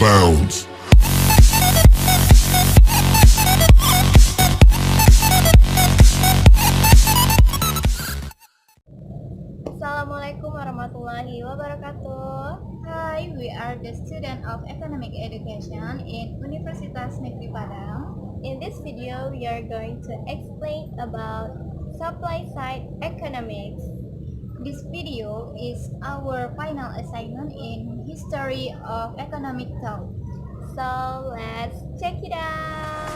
bounds. Assalamualaikum warahmatullahi wabarakatuh. Hi, we are the student of Economic Education in Universitas Negeri Padang. In this video, we are going to explain about supply side economics. This video is our final assignment in History of Economic Thought. So let's check it out.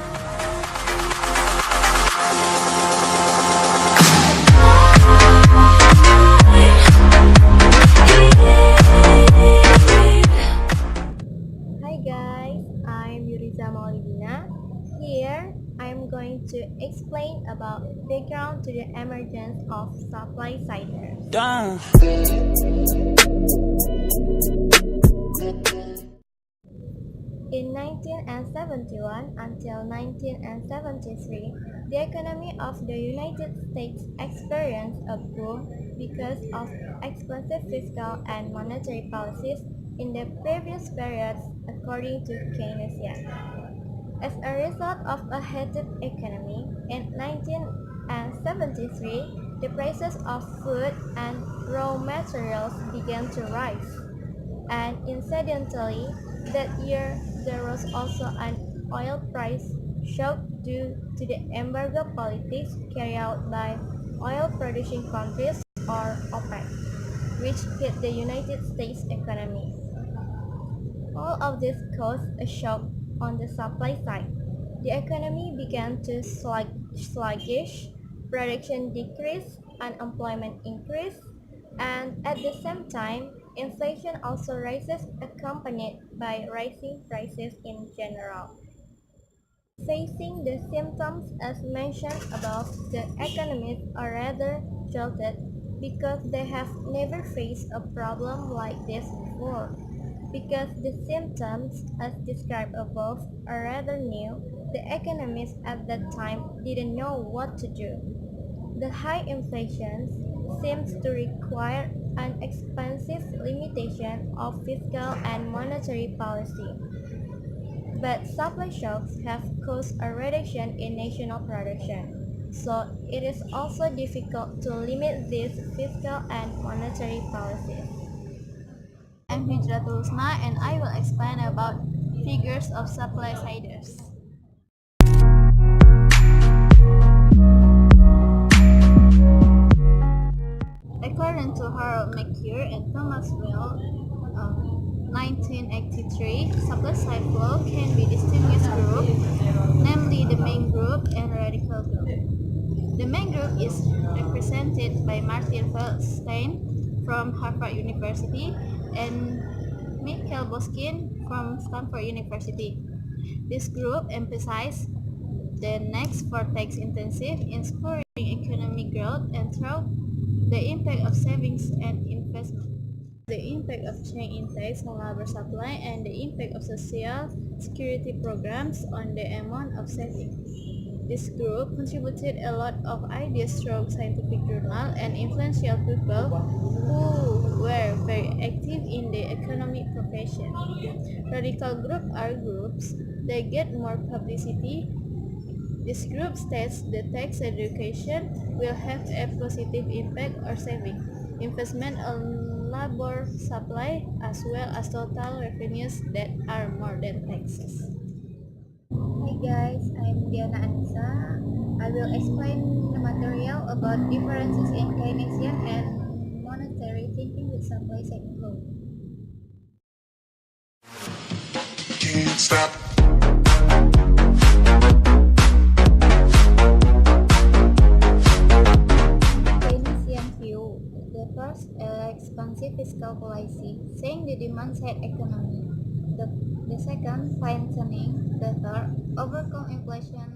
Hi guys, I'm Yuriza Maulidina. Here, I'm going to explain about background to the emergence of supply-siders. In 1971 until 1973, the economy of the United States experienced a boom because of expansive fiscal and monetary policies in the previous periods, according to Keynesian. As a result of a heated economy, in 1973, the prices of food and raw materials began to rise. And incidentally, that year there was also an oil price shock due to the embargo politics carried out by oil-producing countries or OPEC, which hit the United States economy. All of this caused a shock on the supply side. The economy began to sluggish, production decreased, unemployment increased, and at the same time, inflation also rises accompanied by rising prices in general. Facing the symptoms as mentioned above, the economists are rather jolted because they have never faced a problem like this before. Because the symptoms, as described above, are rather new, the economists at that time didn't know what to do. The high inflation seems to require an expansive limitation of fiscal and monetary policy. But supply shocks have caused a reduction in national production, so it is also difficult to limit these fiscal and monetary policies. I'm Hijratul Husna and I will explain about figures of supply siders. According to Harold McCure and Thomas Will, 1983, supply side flow can be distinguished groups, namely the main group and radical group. The main group is represented by Martin Feldstein from Harvard University and Michael Boskin from Stanford University. This group emphasizes the next for tax-intensive in spurring economic growth and through the impact of savings and investment, the impact of change in tax on labor supply, and the impact of social security programs on the amount of savings. This group contributed a lot of ideas through scientific journal and influential people who were very active in the economic profession. Radical groups are groups that get more publicity. This group states that tax education will have a positive impact or saving investment on labor supply as well as total revenues that are more than taxes. Hey guys, I'm Diana Anissa. I will explain the material about differences in Keynesian and monetary thinking with supply side flow. Can't stop. Keynesian view. The first, expansive fiscal policy, saying the demand side economy. The second, fine-tuning. The third, overcome inflation.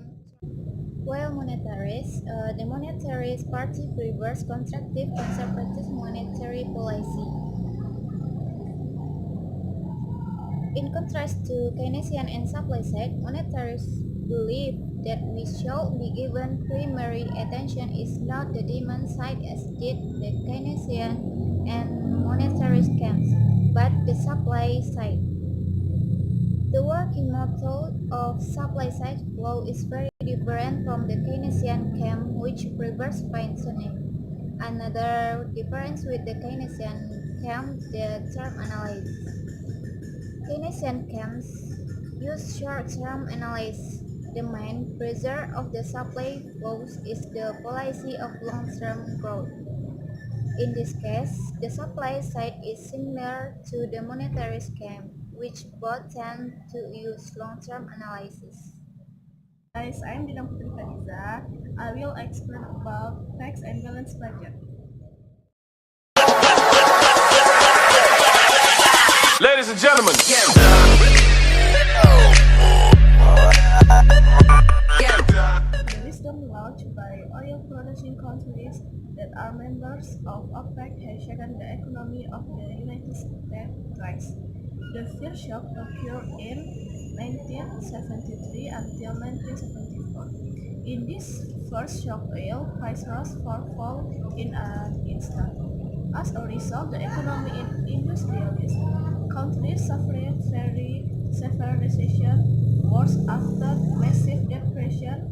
While monetarists, the monetarist party prefers constructive conservative monetary policy. In contrast to Keynesian and supply side, monetarists believe that we should be given primary attention is not the demand side as did the Keynesian and monetarist camps, but the supply side. The working model of supply-side flow is very different from the Keynesian scheme, which prefers fine-tuning. Another difference with the Keynesian scheme, the term analysis. Keynesian schemes use short-term analysis. The main pressure of the supply flows is the policy of long-term growth. In this case, the supply side is similar to the monetary scheme, which both tend to use long-term analysis. Guys, I'm Dina Putri Fadiza. I will explain about tax and balance budget. Ladies and gentlemen, The wisdom launched by oil producing countries that are members of OPEC has shaken the economy of the United States twice. The first shock occurred in 1973 until 1974. In this first shock, oil price rose fourfold in an instant. As a result, the economy in industrialist countries suffered very severe recession, worse after massive depression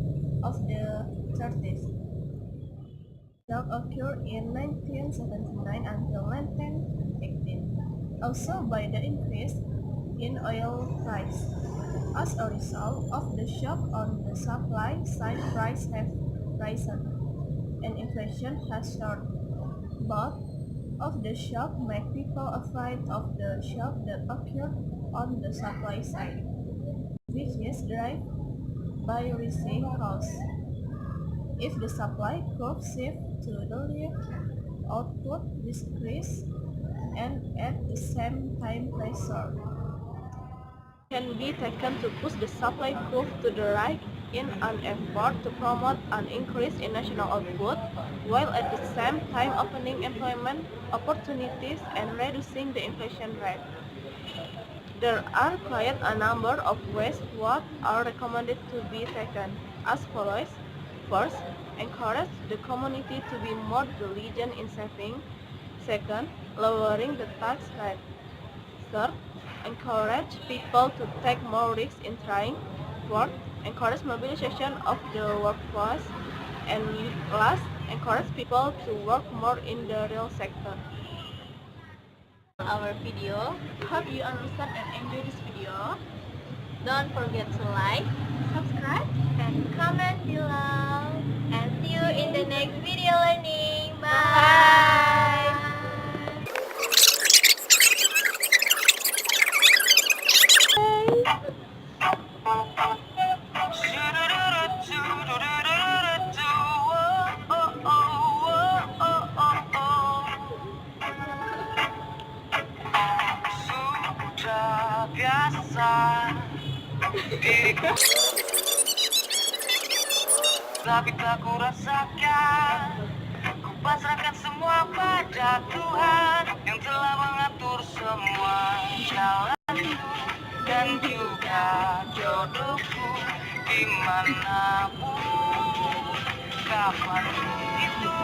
of the 30s. Shock occurred in 1979 until 1918, also by the increase in oil price. As a result of the shock on the supply side, prices have risen and inflation has soared. Both of the shock make people afraid of the shock that occurred on the supply side, which is driven by rising costs. If the supply curve shifts to the left, output decreases and at the same time pressure can be taken to push the supply curve to the right in an effort to promote an increase in national output, while at the same time opening employment opportunities and reducing the inflation rate. There are quite a number of ways what are recommended to be taken as follows. First, encourage the community to be more diligent in saving. Second, lowering the tax rate. Third, encourage people to take more risks in trying. Fourth, encourage mobilization of the workforce. And last, encourage people to work more in the real sector. Our video. Hope you understand and enjoy this video. Don't forget to like, subscribe, and comment below. And see you in the next video learning. Bye! sudah biasa diriku, tapi tak ku rasakan. Ku pasrahkan semua pada Tuhan yang telah mengatur semua jalanku dan juga jodohku dimanapun, kapanpun itu.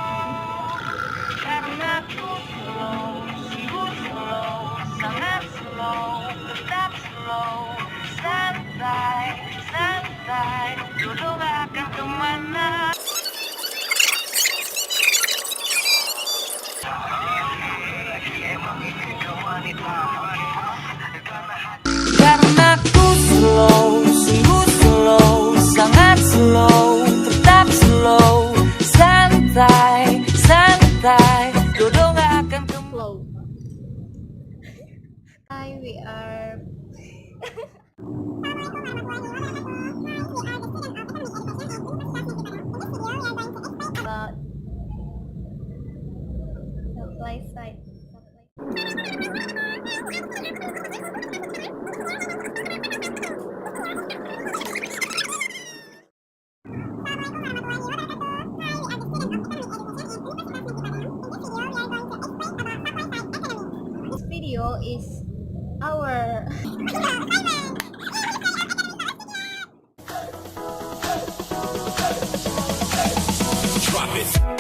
Karena ku slow, sungguh slow, sangat slow, tetap slow, santai, santai, jodoh gak akan kemana. Karena ku slow, sungguh slow, sangat slow, tetap slow, santai, santai, jodoh gak akan kemana. Flow. Hi, we are about supply side. This video is our Drop it.